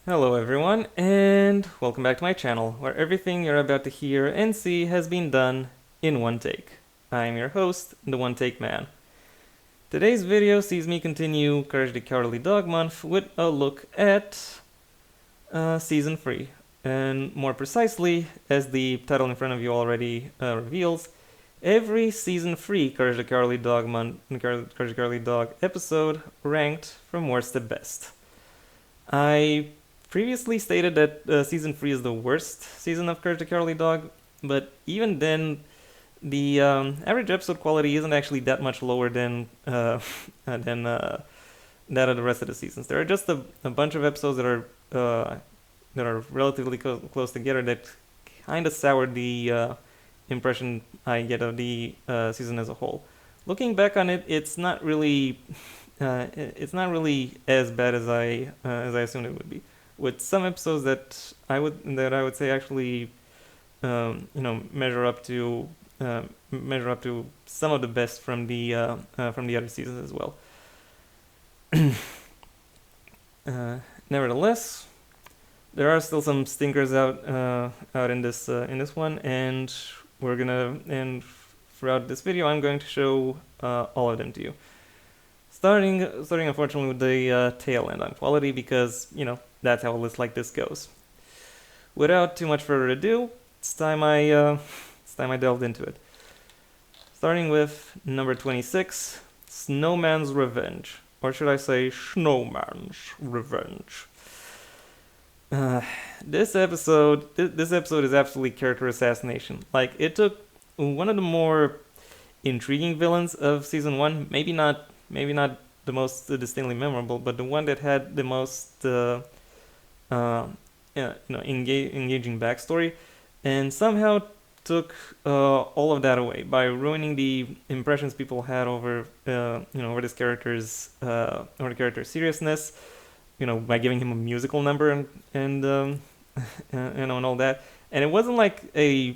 Hello everyone, and welcome back to my channel, where everything you're about to hear and see has been done in one take. I'm your host, the One Take Man. Today's video sees me continue Courage the Cowardly Dog Month with a look at Season 3. And more precisely, as the title in front of you already reveals, every Season 3 Courage the Cowardly Dog Courage the Cowardly Dog episode ranked from worst to best. I previously stated that season 3 is the worst season of Courage the Cowardly Dog, but even then, the average episode quality isn't actually that much lower than that of the rest of the seasons. There are just a bunch of episodes that are relatively close together that kind of soured the impression I get of the season as a whole. Looking back on it, it's not really as bad as I assumed it would be. With some episodes that I would say actually measure up to some of the best from the other seasons as well. Nevertheless, there are still some stinkers out in this one, and throughout this video I'm going to show all of them to you. Starting unfortunately with the tail end on quality, because that's how a list like this goes. Without too much further ado, it's time I delved into it. Starting with number 26, Snowman's Revenge, or should I say Snowman's Revenge. This episode is absolutely character assassination. Like, it took one of the more intriguing villains of season 1, maybe not the most distinctly memorable, but the one that had the most engaging backstory, and somehow took all of that away by ruining the impressions people had over over this character's seriousness, by giving him a musical number and and all that. And it wasn't like a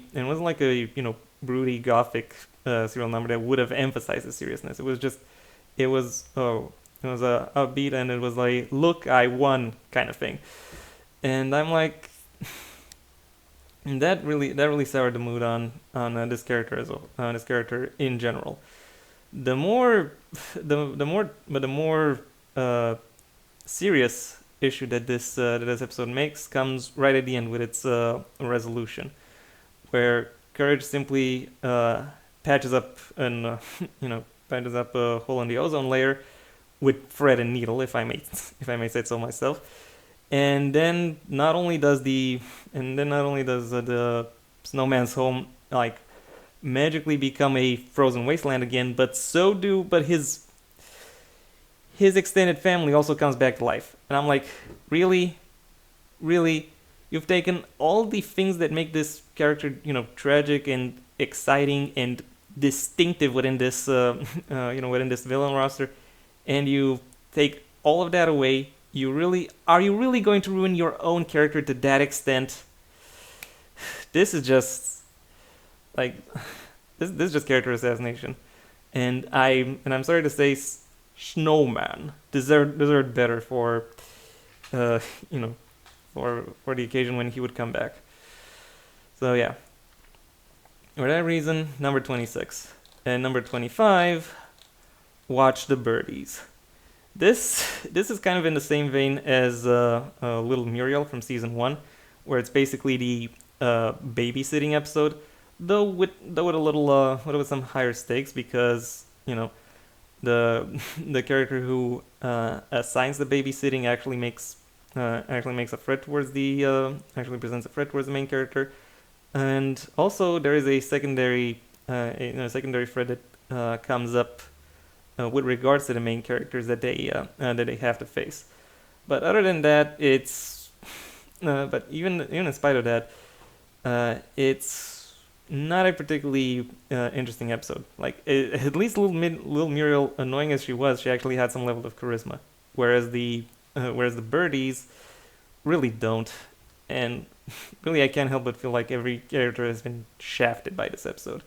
broody gothic serial number that would have emphasized the seriousness. It was a upbeat, and it was like, look, I won kind of thing. And I'm like, that really soured the mood on this character this character in general. The more serious issue that this episode makes comes right at the end with its resolution, where Courage simply patches up a hole in the ozone layer with thread and needle, if I may say so myself. And then not only does the snowman's home like magically become a frozen wasteland again, but his extended family also comes back to life. And I'm like, really, you've taken all the things that make this character tragic and exciting and distinctive within this within this villain roster, and you take all of that away. Are you really going to ruin your own character to that extent? This is just like this is just character assassination, and I'm sorry to say, Snowman deserved better for for the occasion when he would come back. So yeah, for that reason, number 26. And number 25, Watch the Birdies. This is kind of in the same vein as Little Muriel from season 1, where it's basically the babysitting episode, though with a little with some higher stakes, because the character who assigns the babysitting actually presents a threat towards the main character. And also there is a secondary thread that comes up with regards to the main characters that they have to face. But other than that, it's but even in spite of that, it's not a particularly interesting episode. Like, at least Little Muriel, annoying as she was, she actually had some level of charisma, whereas the birdies really don't. And really, I can't help but feel like every character has been shafted by this episode.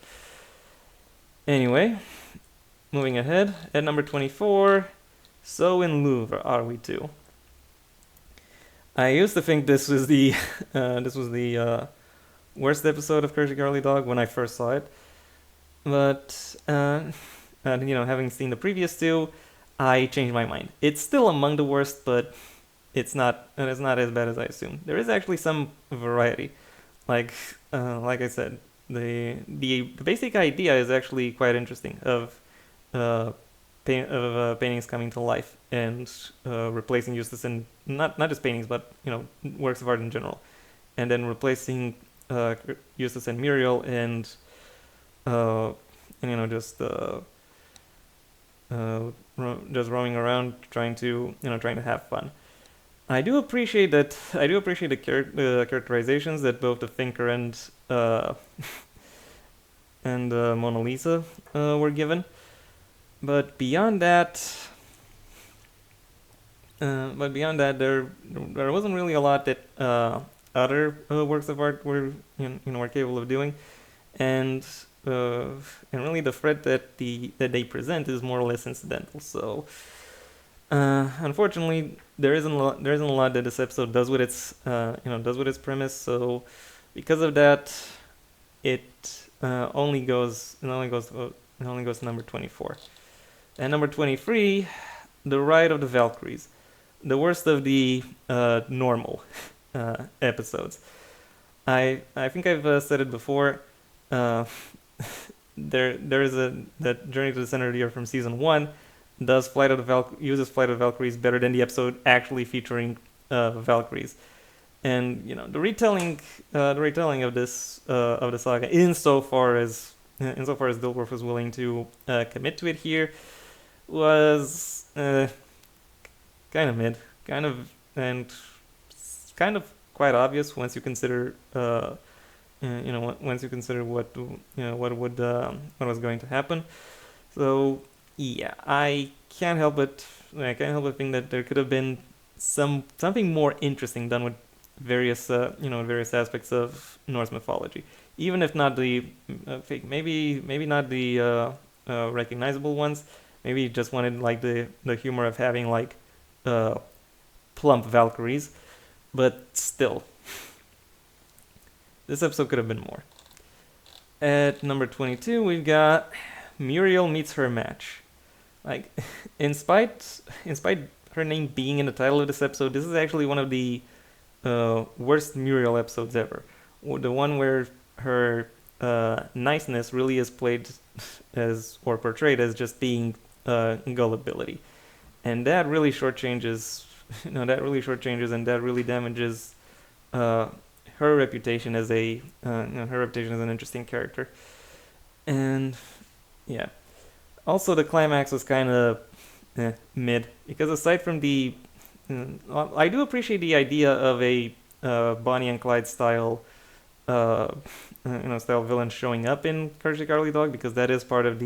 Anyway, moving ahead, at number 24, So in Louvre Are We Too? I used to think this was the worst episode of Courage the Cowardly Dog when I first saw it, but having seen the previous two, I changed my mind. It's still among the worst, but it's not as bad as I assumed. There is actually some variety. Like I said, the basic idea is actually quite interesting of uh, paintings coming to life and replacing Eustace and not just paintings, but works of art in general, and then replacing Eustace and Muriel uh, and just roaming around trying to have fun. I do appreciate that. I do appreciate the characterizations that both the Thinker uh, and Mona Lisa were given. But beyond that, there wasn't really a lot that other works of art were capable of doing, and uh, and really the threat that they present is more or less incidental. So unfortunately, there isn't a lot that this episode does with its premise. So because of that, it only goes to number 24. And number 23, The Ride of the Valkyries, the worst of the normal episodes. I think I've said it before. Uh, there is that Journey to the Center of the Earth from season one uses Flight of the Valkyries better than the episode actually featuring Valkyries. And the retelling of the saga, insofar as Dilworth was willing to commit to it here, was kind of mid, and kind of quite obvious once you consider what was going to happen. So yeah, I can't help but think that there could have been something more interesting done with various aspects of Norse mythology, even if not the maybe not the recognizable ones. Maybe you just wanted like the humor of having like uh, plump Valkyries, but still, this episode could have been more. At number 22, we've got Muriel meets her match. Like, in spite her name being in the title of this episode, this is actually one of the worst Muriel episodes ever. The one where her niceness really is played as or portrayed as just being gullibility, and that really shortchanges, and that really damages uh, her reputation as an interesting character. And yeah, also the climax was kind of mid, because aside from I do appreciate the idea of a Bonnie and Clyde uh, style villain showing up in Courage the Cowardly Dog, because that is uh, part of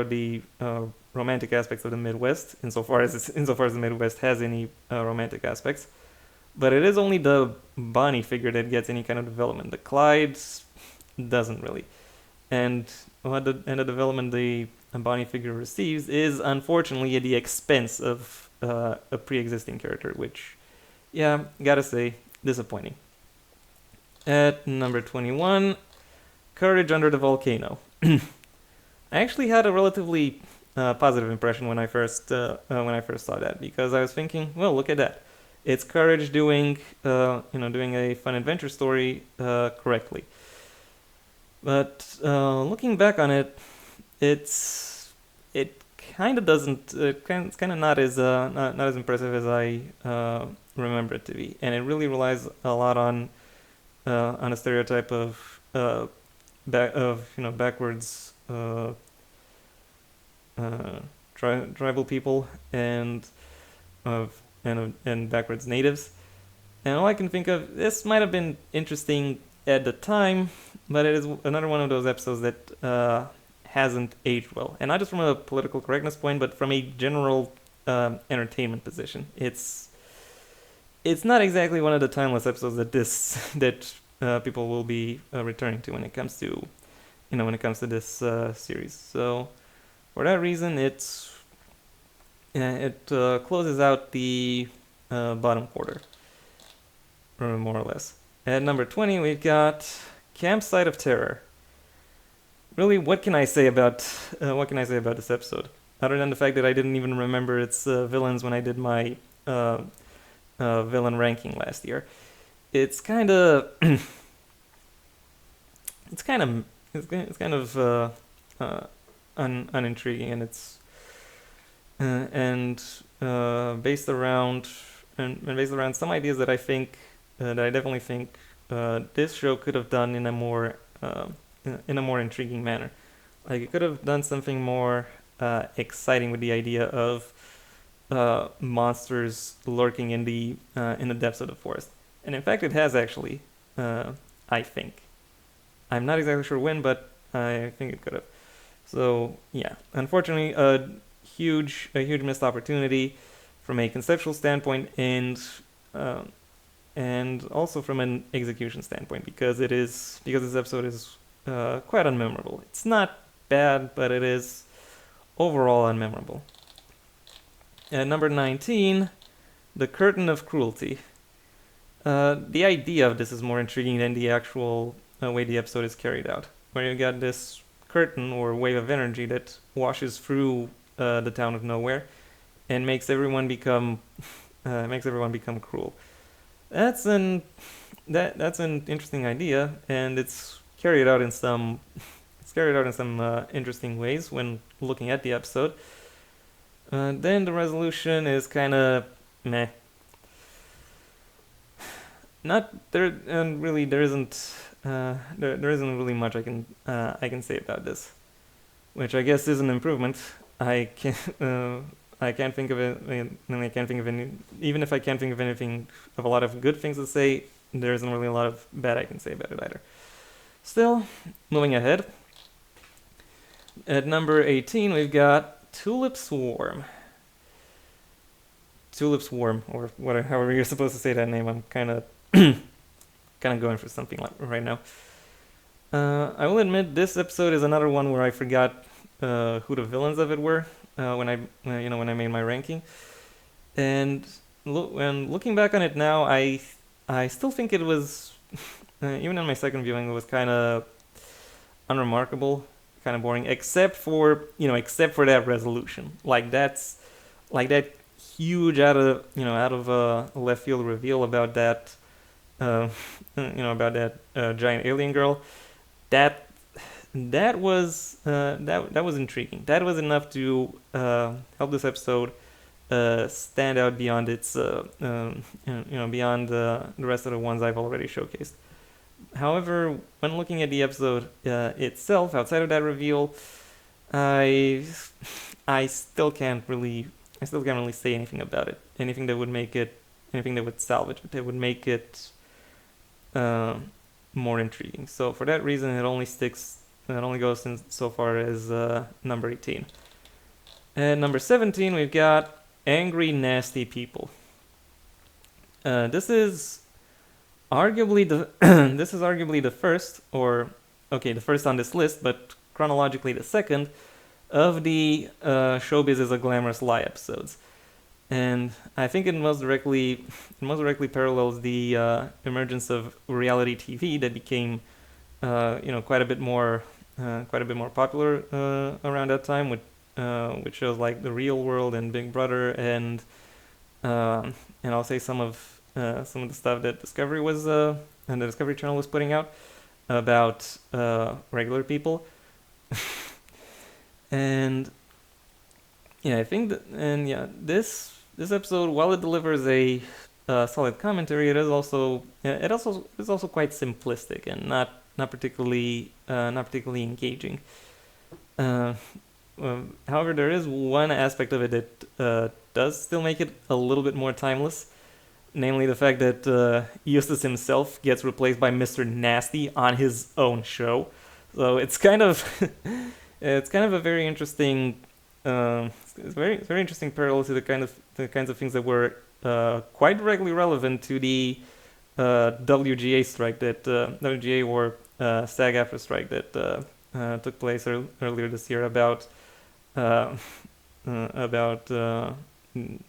the romantic aspects of the Midwest, insofar as the Midwest has any romantic aspects. But it is only the Bonnie figure that gets any kind of development. The Clyde doesn't really, and the development the Bonnie figure receives is unfortunately at the expense of a pre-existing character, which, yeah, gotta say, disappointing. At number 21, Courage Under the Volcano. I actually had a relatively positive impression when I first saw that, because I was thinking, well, look at that. It's Courage doing a fun adventure story correctly. But looking back on it, it kind of doesn't. It's kind of not as impressive as I remember it to be, and it really relies a lot on a stereotype of backwards tribal people and backwards natives. And all I can think of, this might have been interesting at the time, but it is another one of those episodes that hasn't aged well, and not just from a political correctness point, but from a general entertainment position. It's not exactly one of the timeless episodes that people will be returning to when it comes to this series. So for that reason, it closes out the bottom quarter, more or less. At number 20, we've got Campsite of Terror. Really, what can I say about this episode? Other than the fact that I didn't even remember its villains when I did my villain ranking last year. It's kind of unintriguing, and it's based around some ideas that I think that I definitely think this show could have done in a more intriguing manner. Like, it could have done something more exciting with the idea of monsters lurking in the depths of the forest. And in fact, it has actually. I think. I'm not exactly sure when, but I think it could have. So yeah, unfortunately, a huge missed opportunity from a conceptual standpoint, and also from an execution standpoint, because this episode is quite unmemorable. It's not bad, but it is overall unmemorable. At number 19, The Curtain of Cruelty. The idea of this is more intriguing than the actual way the episode is carried out, where you got this curtain or wave of energy that washes through the town of nowhere and makes everyone become cruel. That's an interesting idea, and it's carried out in some interesting ways when looking at the episode. Then the resolution is kind of meh. Not there, and really there isn't really much I can say about this, which I guess is an improvement. I can't think of it. I can't think of any. Even if I can't think of anything of a lot of good things to say, there isn't really a lot of bad I can say about it either. Still, moving ahead. At number 18, we've got Tulip Swarm. Tulip Swarm, or whatever, however you're supposed to say that name. I'm kind of going for something like right now. I will admit this episode is another one where I forgot who the villains of it were when I made my ranking, and looking back on it now, I still think it was even in my second viewing it was kind of unremarkable, kind of boring, except for that resolution. That huge out of left field reveal about that. About that giant alien girl, that was intriguing. That was enough to help this episode stand out beyond its beyond the rest of the ones I've already showcased. However, when looking at the episode itself, outside of that reveal, I still can't really say anything about it. Anything that would salvage it. That would make it more intriguing. So for that reason, it only goes so far as number 18. At number 17, we've got Angry Nasty People. This is arguably the first, the first on this list, but chronologically the second of the Showbiz is a Glamorous Lie episodes. And I think it most directly parallels the emergence of reality TV that became, quite a bit more popular around that time with shows like The Real World and Big Brother, and I'll say some of the stuff that Discovery was and the Discovery Channel was putting out about regular people, and yeah, I think this episode, while it delivers a solid commentary, it is also quite simplistic and not particularly engaging. However, there is one aspect of it that does still make it a little bit more timeless, namely the fact that Eustace himself gets replaced by Mr. Nasty on his own show. So it's kind of a very interesting. It's very interesting parallel to the kinds of things that were quite directly relevant to the WGA strike that WGA or SAG-AFTRA strike that took place earlier this year about the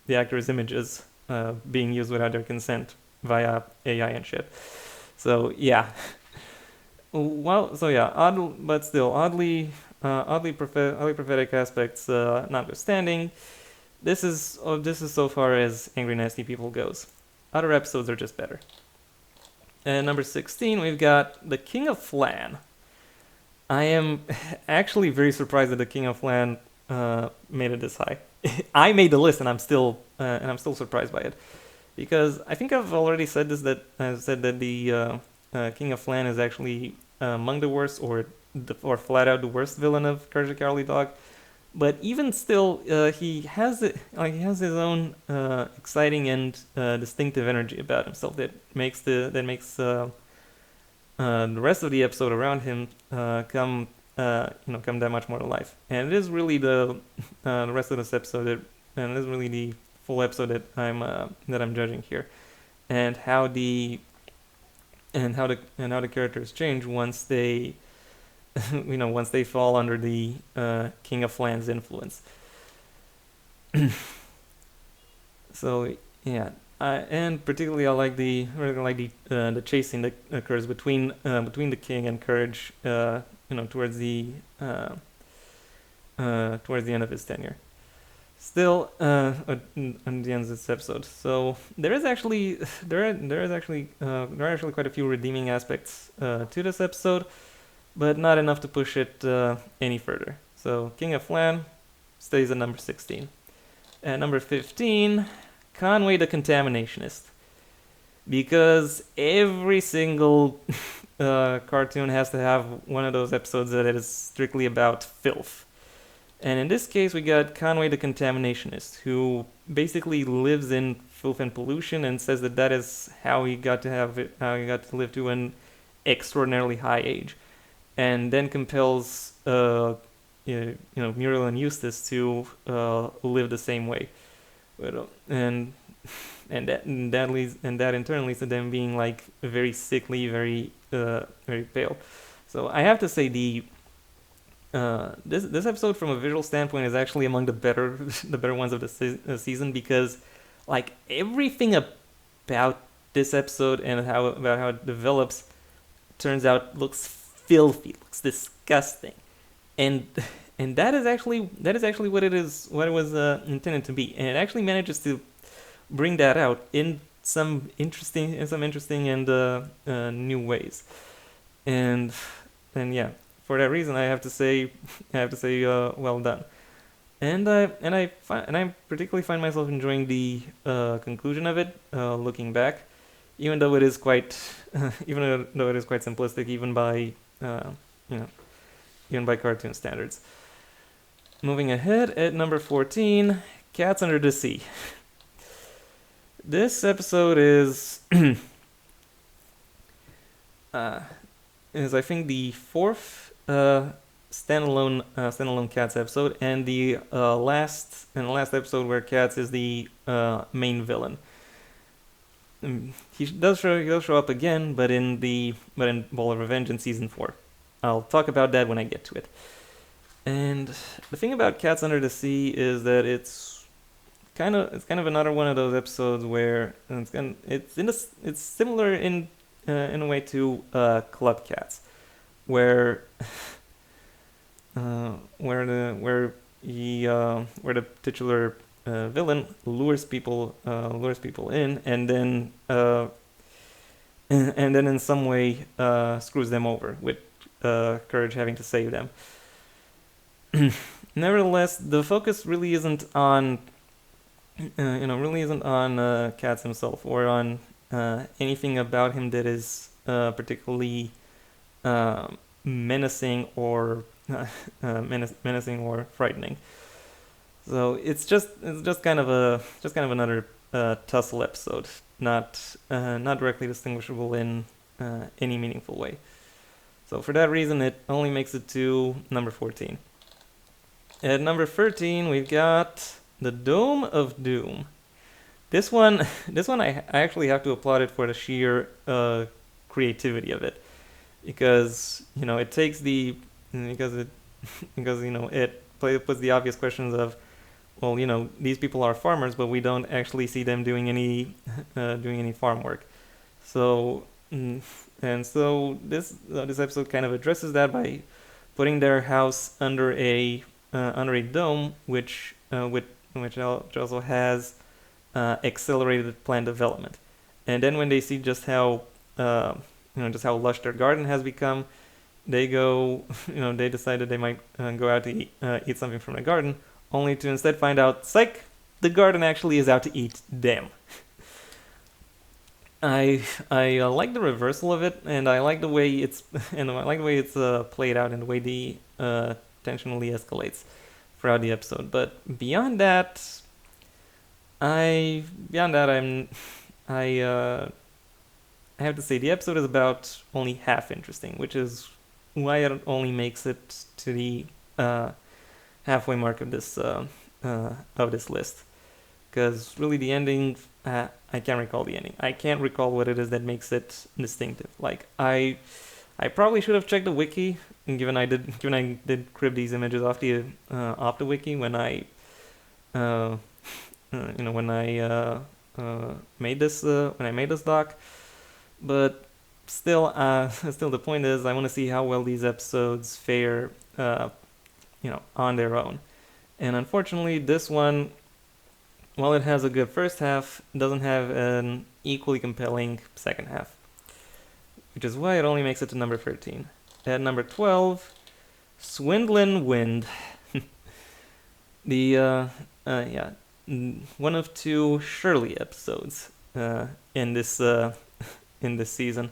actors' images being used without their consent via AI and shit. So yeah, well, so yeah, odd, but still oddly prophetic aspects notwithstanding. This is so far as Angry Nasty People goes. Other episodes are just better. And number 16, we've got The King of Flan. I am actually very surprised that The King of Flan made it this high. I made the list, and I'm still surprised by it, because I think I've already said this, that I've said that the King of Flan is actually among the worst, or flat out the worst villain of Courage the Cowardly Dog. But even still, he has his own exciting and distinctive energy about himself that makes the rest of the episode around him come that much more to life. And it is really the rest of this episode and it is really the full episode that I'm judging here, and how the characters change once they once they fall under the King of Flan's influence. So yeah, and particularly I like the chasing that occurs between the King and Courage, towards the end of his tenure. Still, on the end of this episode, so there are actually quite a few redeeming aspects to this episode, but not enough to push it any further. So King of Flan stays at number 16. At number 15, Conway the Contaminationist. Because every single cartoon has to have one of those episodes that is strictly about filth. And in this case, we got Conway the Contaminationist, who basically lives in filth and pollution and says that is how he got to live to an extraordinarily high age. And then compels Muriel and Eustace to live the same way, and that in turn leads to them being like very sickly, very pale. So I have to say this episode from a visual standpoint is actually among the better ones of the season, because like everything about this episode and about how it develops turns out looks filthy, looks disgusting, and that is actually what it was intended to be, and it actually manages to bring that out in some interesting and new ways, and yeah, for that reason I have to say well done, and I particularly find myself enjoying the conclusion of it, looking back, even though it is quite simplistic, even by cartoon standards. Moving ahead, at number 14, Cats Under the Sea. This episode is I think the fourth standalone Cats episode, and the last episode where Cats is the main villain. He does show up again, but in Ball of Revenge in season 4. I'll talk about that when I get to it. And the thing about Cats Under the Sea is that it's kind of another one of those episodes where it's similar in a way to Club Cats, where the titular villain lures people in, and then in some way screws them over, with Courage having to save them. Nevertheless, the focus really isn't on Cats himself, or on anything about him that is particularly menacing or frightening. So it's just kind of another tussle episode, not directly distinguishable in any meaningful way. So for that reason, it only makes it to number 14. At number 13, we've got The Dome of Doom. This one I actually have to applaud it for the sheer creativity of it, because it takes it puts the obvious questions of well, these people are farmers, but we don't actually see them doing any farm work. So, and so this episode kind of addresses that by putting their house under a dome, which also has accelerated plant development. And then when they see just how lush their garden has become, they go, they decide that they might go out to eat something from the garden, only to instead find out, psych, the garden actually is out to eat them. I like the reversal of it, and I like the way it's played out, and the way the tension really escalates throughout the episode. But beyond that, I'm I have to say the episode is about only half interesting, which is why it only makes it to the halfway mark of this list. Because really, the ending, I can't recall the ending. I can't recall what it is that makes it distinctive. Like I probably should have checked the wiki, given I did crib these images off the wiki when I made this doc. But still, still the point is, I want to see how well these episodes fare, on their own. And unfortunately, this one, while it has a good first half, doesn't have an equally compelling second half, which is why it only makes it to number 13. At number 12, Swindlin' Wind. The one of two Shirley episodes in this season,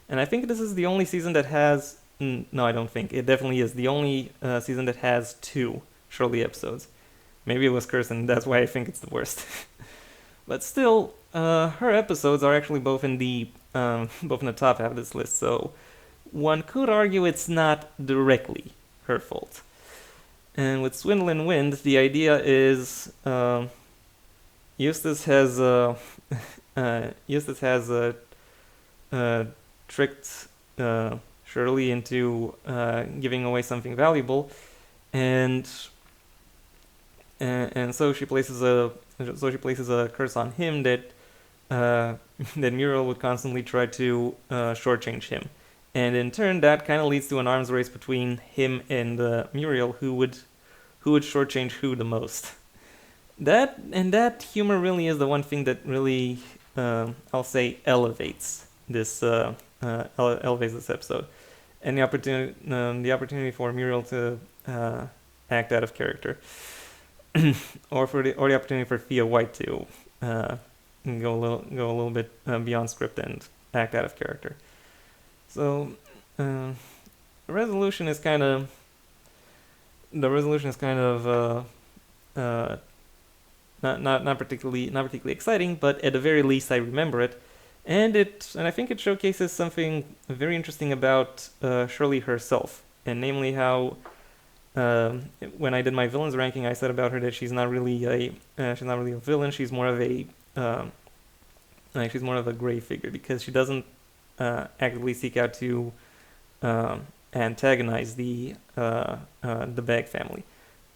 and I think this is the only season that has. No, I don't think it definitely is the only season that has two Shirley episodes. Maybe it was cursed, and that's why I think it's the worst. But still, her episodes are actually both in the top half of this list, so one could argue it's not directly her fault. And with Swindlin' Wind, the idea is Eustace has tricked Shirley into giving away something valuable, and so she places a curse on him that that Muriel would constantly try to shortchange him, and in turn that kind of leads to an arms race between him and Muriel, who would shortchange who the most. That humor really is the one thing that really I'll say elevates this episode, and the opportunity for Muriel to act out of character, or the opportunity for Thea White to go a little bit beyond script and act out of character. So the resolution is kind of not particularly exciting, but at the very least I remember it, and I think it showcases something very interesting about Shirley herself, and namely how when I did my villains ranking, I said about her that she's not really a villain. She's more of a gray figure, because she doesn't actively seek out to antagonize the Bag family,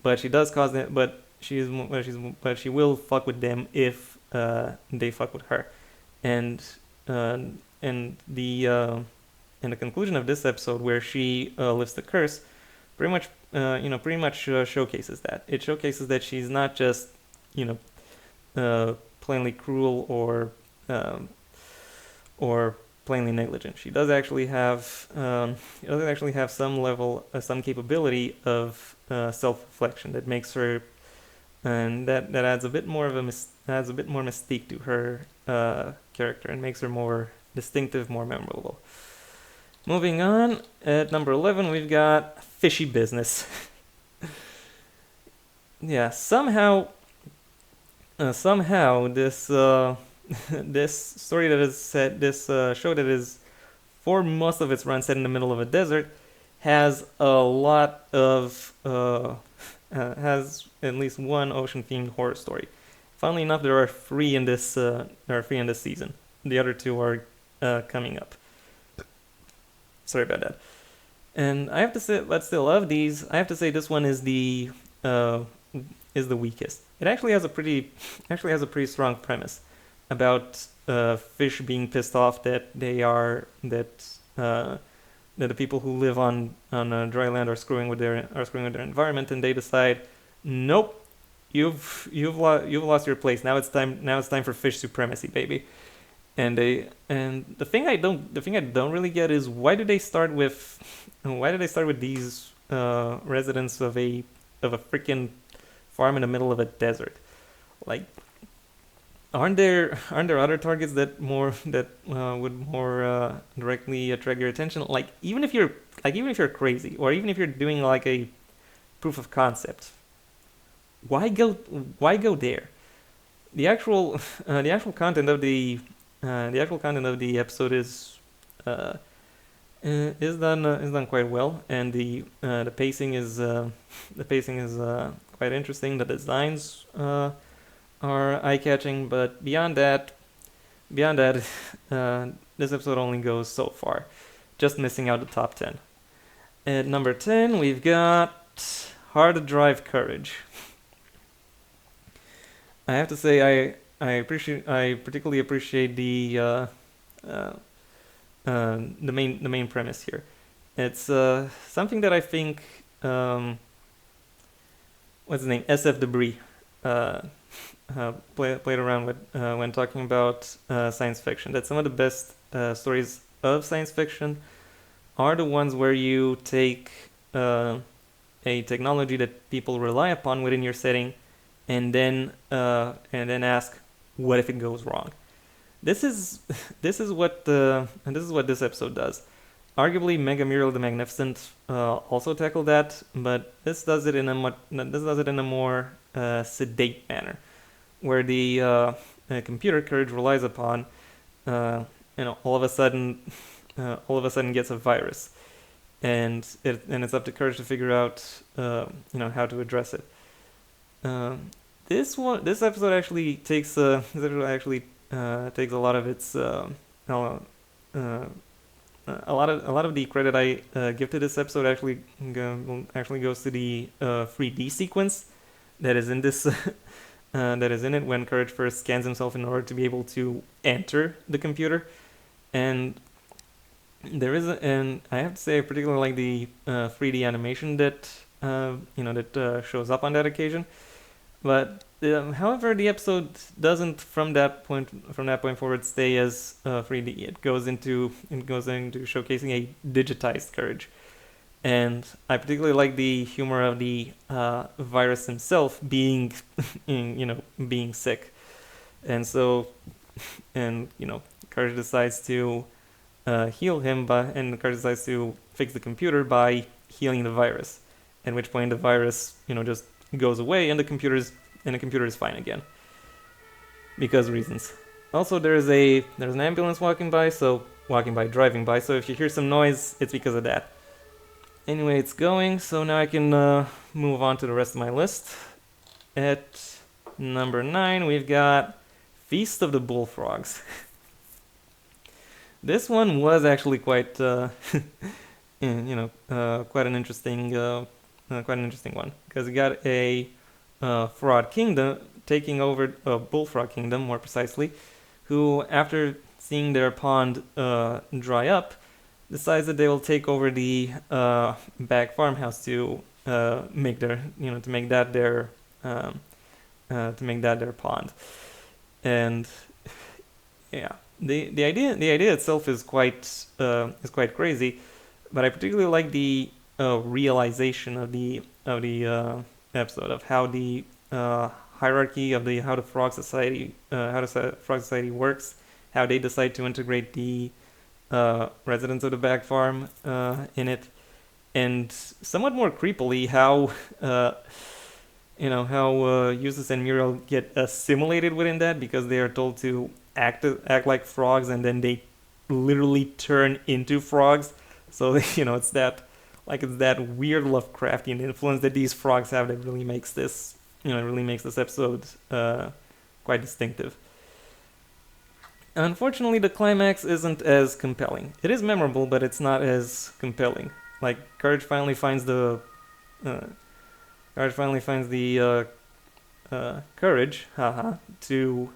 but she does cause it. But she will fuck with them if they fuck with her, and the conclusion of this episode, where she lifts the curse, pretty much showcases that. It showcases that she's not just plainly cruel or plainly negligent. She does actually have some capability of self-reflection that makes her, and that adds a bit more mystique to her character, and makes her more distinctive, more memorable. Moving on, at number 11 we've got Fishy Business. Yeah, somehow this this story that is set, this show that is for most of its run set in the middle of a desert, has a lot of has at least one ocean-themed horror story. Funnily enough, there are three in this season. The other two are coming up. Sorry about that. And I have to say, but still, of these, I have to say this one is the weakest. it actually has a pretty strong premise about fish being pissed off that that the people who live on dry land are screwing with their environment, and they decide, nope, you've lost your place. Now it's time for fish supremacy, baby. And the thing I don't really get is why do they start with these residents of a freaking farm in the middle of a desert? Like, aren't there other targets that would more directly attract your attention? Like, even if you're crazy, or even if you're doing like a proof of concept, why go why go there? The actual the actual content of the episode uh, is done quite well, and the pacing is quite interesting. The designs are eye catching, but beyond that, this episode only goes so far, just missing out the top 10. At number 10, we've got Hard to Drive Courage. I have to say, I particularly appreciate uh, the main premise here. It's something that I think what's his name, SF Debris, uh, played around with when talking about science fiction. That some of the best stories of science fiction are the ones where you take a technology that people rely upon within your setting, and then ask, what if it goes wrong? This is this is what this episode does. Arguably, Mega Muriel the Magnificent also tackled that, but this does it in a more sedate manner, where the computer courage relies upon, all of a sudden, gets a virus, and it's up to courage to figure out, how to address it. This episode actually takes a lot of its a lot of the credit I give to this episode actually goes to the 3D sequence that is in this that is in it when Courage first scans himself in order to be able to enter the computer, and and I have to say I particularly like the 3D animation that shows up on that occasion. But however, the episode doesn't from that point forward stay as 3D. It goes into showcasing a digitized Courage, and I particularly like the humor of the virus himself being being sick, and so Courage decides to heal him Courage decides to fix the computer by healing the virus. At which point the virus just goes away, and the computer is fine again, because reasons. Also, there's an ambulance driving by, so if you hear some noise, it's because of that. Anyway, it's going, so now I can move on to the rest of my list. At number 9, we've got Feast of the Bullfrogs. This one was actually quite quite an interesting one, because you got a fraud kingdom taking over a bullfrog kingdom, more precisely, who, after seeing their pond dry up, decides that they will take over the back farmhouse to make that their pond. And yeah, the idea itself is quite crazy, but I particularly like the realization of the episode, of how the hierarchy of how the frog society works, how they decide to integrate the residents of the back farm in it, and somewhat more creepily how Eustace and Muriel get assimilated within that, because they are told to act like frogs, and then they literally turn into frogs. So it's that weird Lovecraftian influence that these frogs have that really makes this episode quite distinctive. Unfortunately, the climax isn't as compelling. It is memorable, but it's not as compelling. Like, Courage finally finds the Courage, haha, to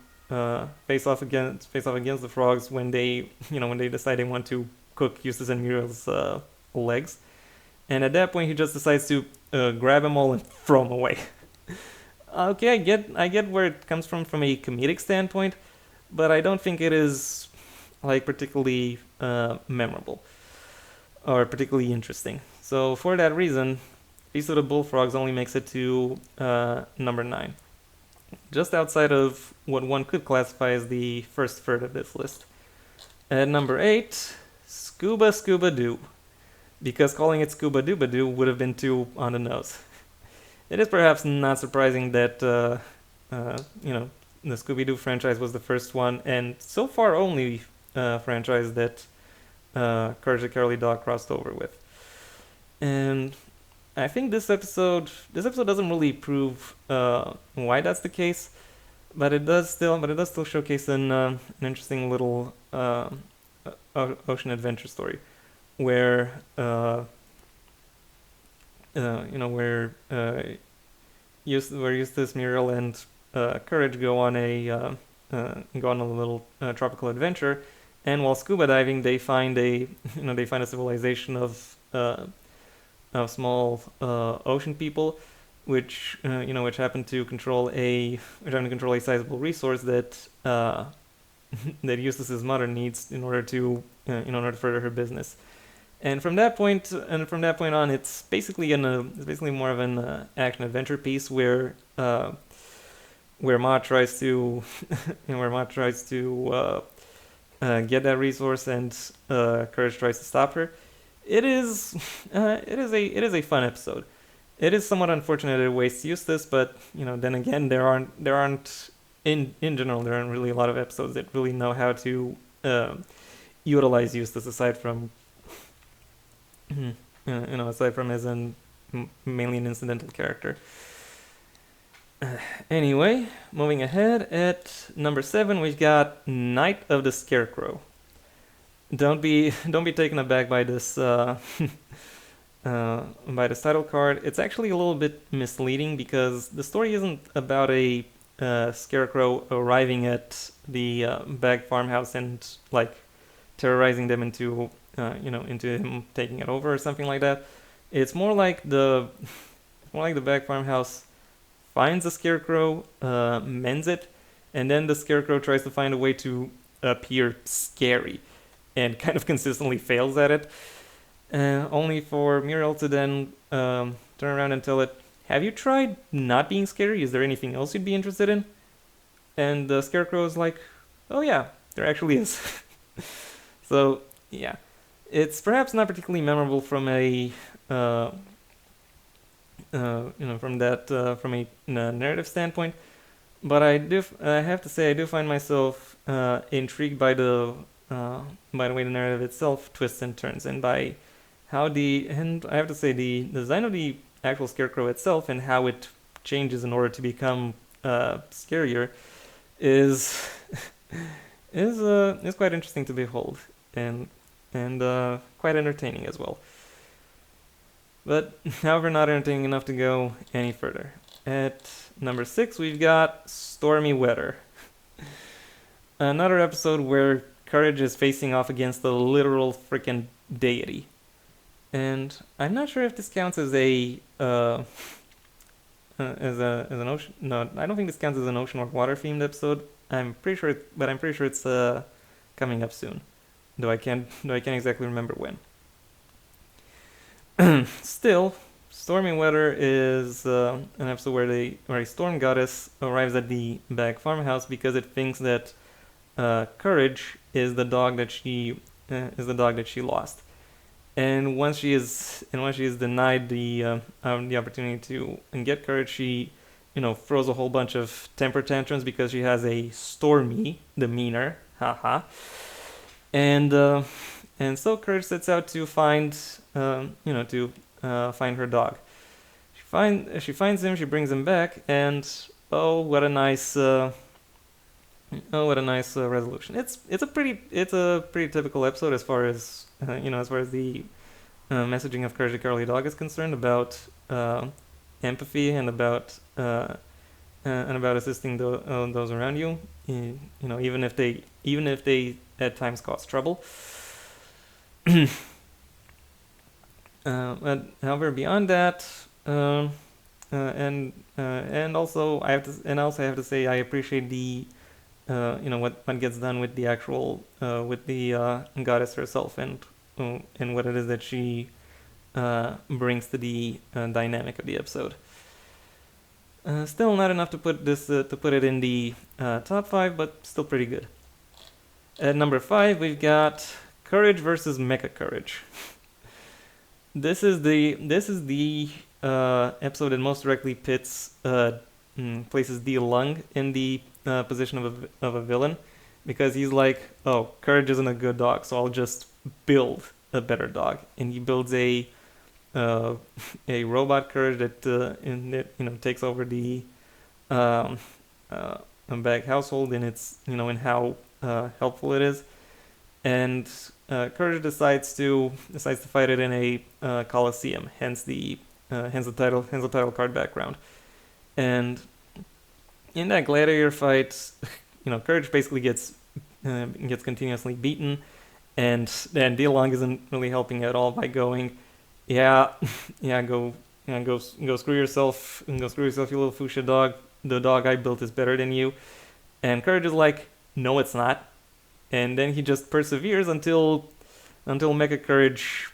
face off against the frogs when they when they decide they want to cook Eustace and Muriel's legs. And at that point, he just decides to grab them all and throw them away. Okay, I get where it comes from a comedic standpoint, but I don't think it is like particularly memorable or particularly interesting. So for that reason, Feast of the Bullfrogs only makes it to number 9, just outside of what one could classify as the first third of this list. At number 8, Scuba Scuba Doo, because calling it Scuba Dooba Doo would have been too on the nose. It is perhaps not surprising that the Scooby-Doo franchise was the first one, and so far only franchise that Courage the Cowardly Dog crossed over with. And I think this episode doesn't really prove why that's the case, but it does still showcase an interesting little ocean adventure story where where Eustace, Muriel, and Courage go on a little tropical adventure, and while scuba diving, they find a civilization of small ocean people, which happen to control a sizable resource that that Eustace's mother needs in order to further her business. And from that point on, it's basically more of an action adventure piece where Ma tries to get that resource, and Courage tries to stop her. It is a fun episode. It is somewhat unfortunate it wastes Eustace, but then again, there aren't in general there aren't really a lot of episodes that really know how to utilize Eustace aside from as mainly an incidental character. Anyway, moving ahead, at number 7 we've got Night of the Scarecrow. Don't be taken aback by this title card. It's actually a little bit misleading because the story isn't about a scarecrow arriving at the Bag farmhouse and like terrorizing them into him taking it over or something like that. It's more like the Bag farmhouse finds the scarecrow, mends it, and then the scarecrow tries to find a way to appear scary, and kind of consistently fails at it. Only for Muriel to then turn around and tell it, "Have you tried not being scary? Is there anything else you'd be interested in?" And the scarecrow is like, "Oh yeah, there actually is." So yeah, it's perhaps not particularly memorable from a from a narrative standpoint, but I have to say I do find myself intrigued by the way the narrative itself twists and turns, and by how and I have to say the design of the actual scarecrow itself and how it changes in order to become scarier is is quite interesting to behold, and quite entertaining as well. But however, not entertaining enough to go any further. At number 6 we've got Stormy Weather. Another episode where Courage is facing off against the literal freaking deity. And I'm not sure if this counts as an ocean. No, I don't think this counts as an ocean or water themed episode. I'm pretty sure it's coming up soon. Though I can't exactly remember when. Still, Stormy Weather is an episode where a storm goddess arrives at the Bag farmhouse because it thinks that Courage is the dog that she lost. And once she is denied the opportunity to get Courage, she throws a whole bunch of temper tantrums because she has a stormy demeanor, haha. And so Courage sets out to find find her dog. She finds him, she brings him back, and oh what a nice resolution. It's a pretty typical episode as far as the messaging of Courage the Cowardly Dog is concerned, about empathy and about and about assisting those around you. Even if they at times cause trouble. But however, beyond that, and also I have to say I appreciate the what gets done with the actual with the goddess herself, and what it is that she brings to the dynamic of the episode. Still not enough to put it in the top 5, but still pretty good. At number 5, we've got Courage versus Mecha Courage. This is the episode that most directly places D. Lung in the position of a villain, because he's like, oh, Courage isn't a good dog, so I'll just build a better dog, and he builds a robot Courage that takes over the Bag household, and it's in how helpful it is, and Courage decides to fight it in a Coliseum, hence the title card background, and in that gladiator fight, Courage basically gets continuously beaten, and then D. Long isn't really helping at all by going, go screw yourself, you little fuchsia dog. The dog I built is better than you. And Courage is like, no, it's not. And then he just perseveres until Mecha Courage,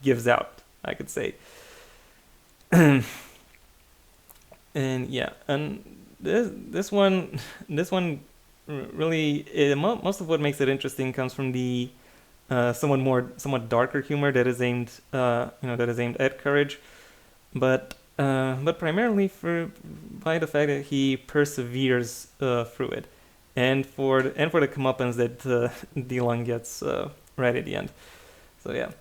gives out, I could say. And yeah, and this one really, most of what makes it interesting comes from the somewhat darker humor that is aimed at Courage, but primarily by the fact that he perseveres through it, and for the comeuppance that D. Lung gets right at the end. So yeah,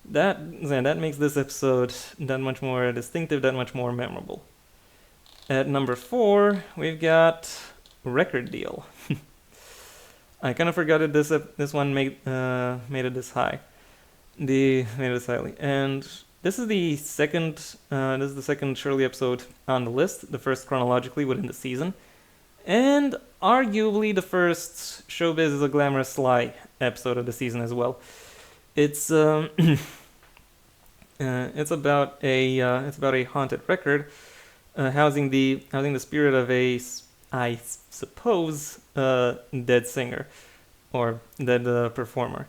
that makes this episode that much more distinctive, that much more memorable. At number 4, we've got Record Deal. I kind of forgot that this one made it this high. Made it this highly, and this is the second Shirley episode on the list. The first chronologically within the season, and arguably the first Showbiz is a Glamorous Lie episode of the season as well. It's it's about a haunted record housing the spirit of a, I suppose, dead singer or dead performer,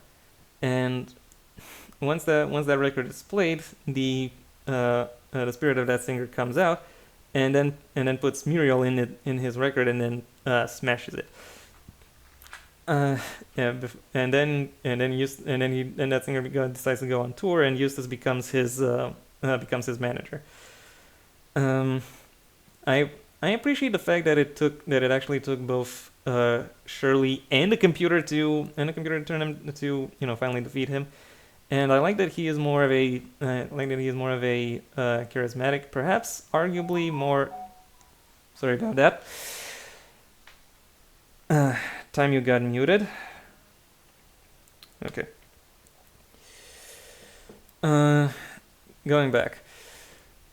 and once that record is played, the spirit of that singer comes out, and then puts Muriel in his record, and then smashes it. And then that singer decides to go on tour, and Eustace becomes his manager. I appreciate the fact that it actually took both Shirley and the computer to turn him to finally defeat him, and I like that he is more of a charismatic, perhaps arguably more. Sorry about that. Time you got muted. Okay. Going back.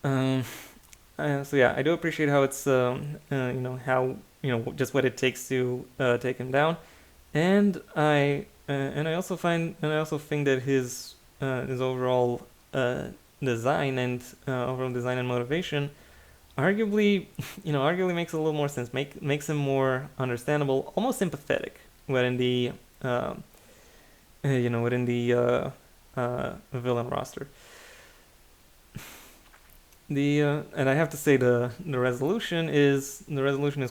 So yeah, I do appreciate how it's just what it takes to take him down, and I also think that his overall design and motivation arguably makes a little more sense, makes him more understandable, almost sympathetic within the villain roster. And I have to say the resolution is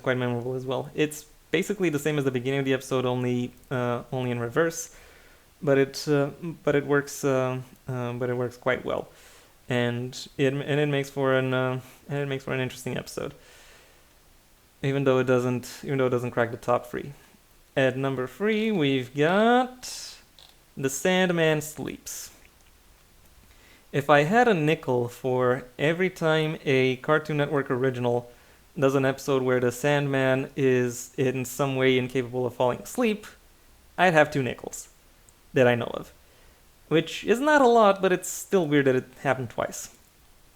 quite memorable as well. It's basically the same as the beginning of the episode, only in reverse, but it works quite well, and it makes for an interesting episode, even though it doesn't crack the top 3. At number 3, we've got The Sandman Sleeps. If I had a nickel for every time a Cartoon Network original does an episode where the Sandman is in some way incapable of falling asleep, I'd have 2 nickels that I know of. Which is not a lot, but it's still weird that it happened twice.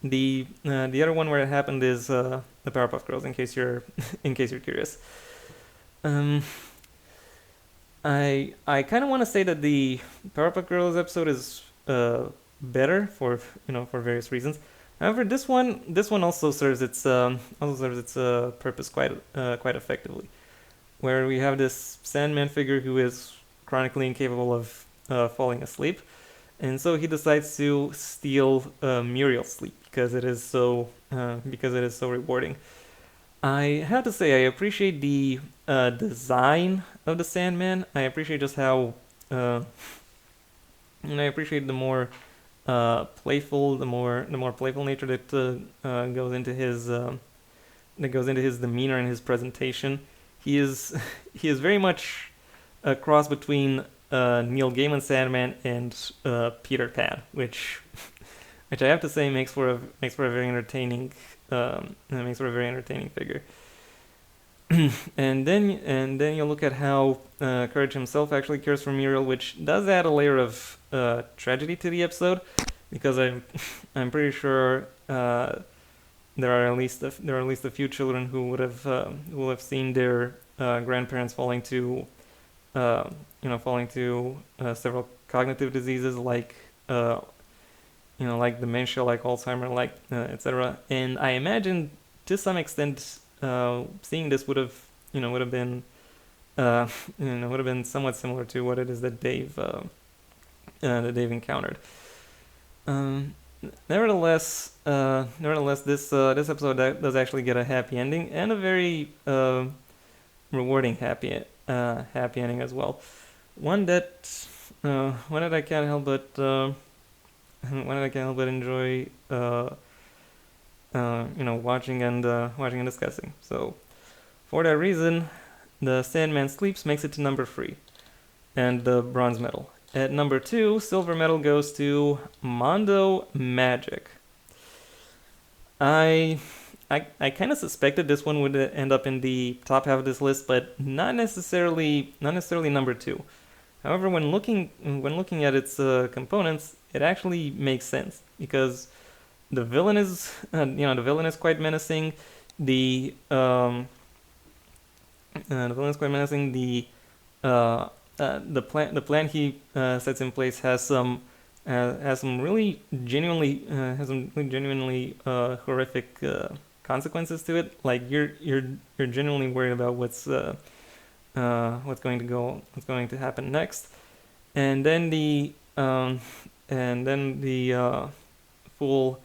The other one where it happened is the Powerpuff Girls. In case you're in case you're curious. Um, I kind of want to say that the Powerpuff Girls episode is better for for various reasons. However, this one also serves its purpose quite effectively, where we have this Sandman figure who is chronically incapable of falling asleep, and so he decides to steal Muriel's sleep because it is so rewarding. I have to say I appreciate the design of the Sandman. I appreciate just how and I appreciate the more playful, the more playful nature that goes into his demeanor and his presentation. He is he is very much a cross between Neil Gaiman Sandman and Peter Pan, which I have to say makes for a very entertaining makes for a very entertaining figure. And then you look at how Courage himself actually cares for Muriel, which does add a layer of tragedy to the episode, because I'm pretty sure there are at least a few children who will have seen their grandparents falling to several cognitive diseases like like dementia, like Alzheimer, like etc. And I imagine to some extent seeing this would have been would have been somewhat similar to what it is that they've encountered. Um, nevertheless, this episode does actually get a happy ending and a very rewarding happy ending as well. One that one that I can't help but one that I can't help but enjoy watching and discussing. So for that reason, the Sandman Sleeps makes it to number 3, and the bronze medal. At number 2, silver medal goes to Mondo Magic. I kind of suspected this one would end up in the top half of this list, but not necessarily number 2. However, when looking at its components, it actually makes sense, because the villain is quite menacing. The villain is quite menacing. The plan he sets in place has some really genuinely horrific consequences to it. Like you're genuinely worried about what's going to happen next, and then the full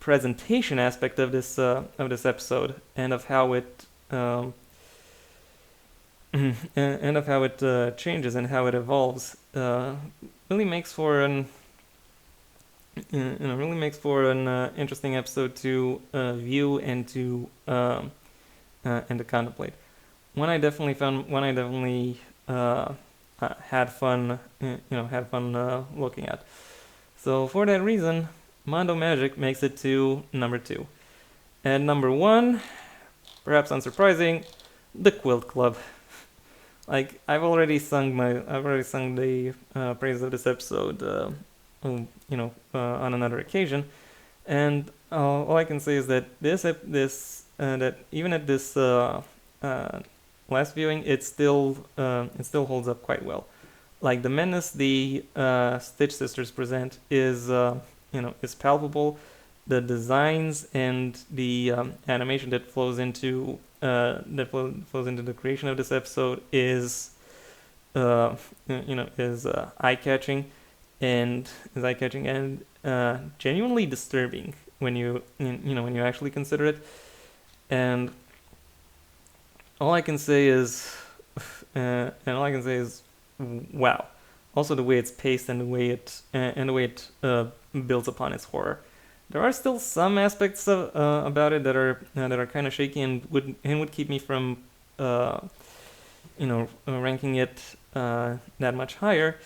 presentation aspect of this episode, and of how it changes and how it evolves, really makes for an interesting episode to view and to contemplate. One I definitely had fun looking at. So for that reason, Mondo Magic makes it to number 2. And number 1, perhaps unsurprising, The Quilt Club. Like I've already sung the praises of this episode, on another occasion, and all I can say is that that even at this last viewing, it still holds up quite well. Like the menace the Stitch Sisters present is palpable. The designs and the animation that flows into the creation of this episode is eye-catching and genuinely disturbing when you actually consider it. And all I can say is wow. Also, the way it's paced and the way it builds upon its horror. There are still some aspects about it that are kind of shaky and would keep me from ranking it that much higher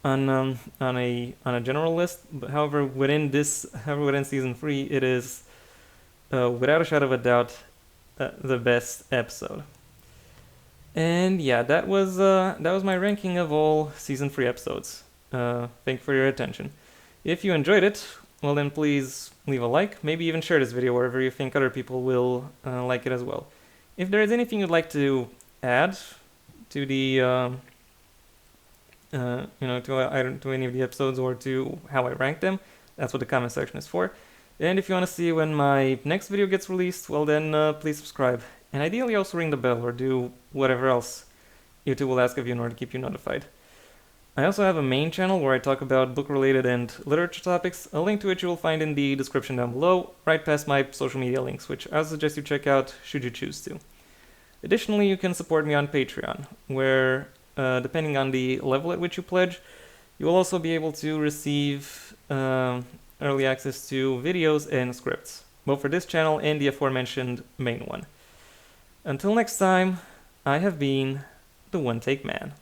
on a general list. But however, within season 3, it is without a shadow of a doubt the best episode. And yeah, that was my ranking of all season 3 episodes. Thank you for your attention. If you enjoyed it, well then please leave a like, maybe even share this video wherever you think other people will like it as well. If there is anything you'd like to add to the to any of the episodes or to how I rank them, that's what the comment section is for. And if you want to see when my next video gets released, well then please subscribe. And ideally also ring the bell or do whatever else YouTube will ask of you in order to keep you notified. I also have a main channel where I talk about book-related and literature topics, a link to which you will find in the description down below, right past my social media links, which I suggest you check out should you choose to. Additionally, you can support me on Patreon, where, depending on the level at which you pledge, you will also be able to receive early access to videos and scripts, both for this channel and the aforementioned main one. Until next time, I have been the One Take Man.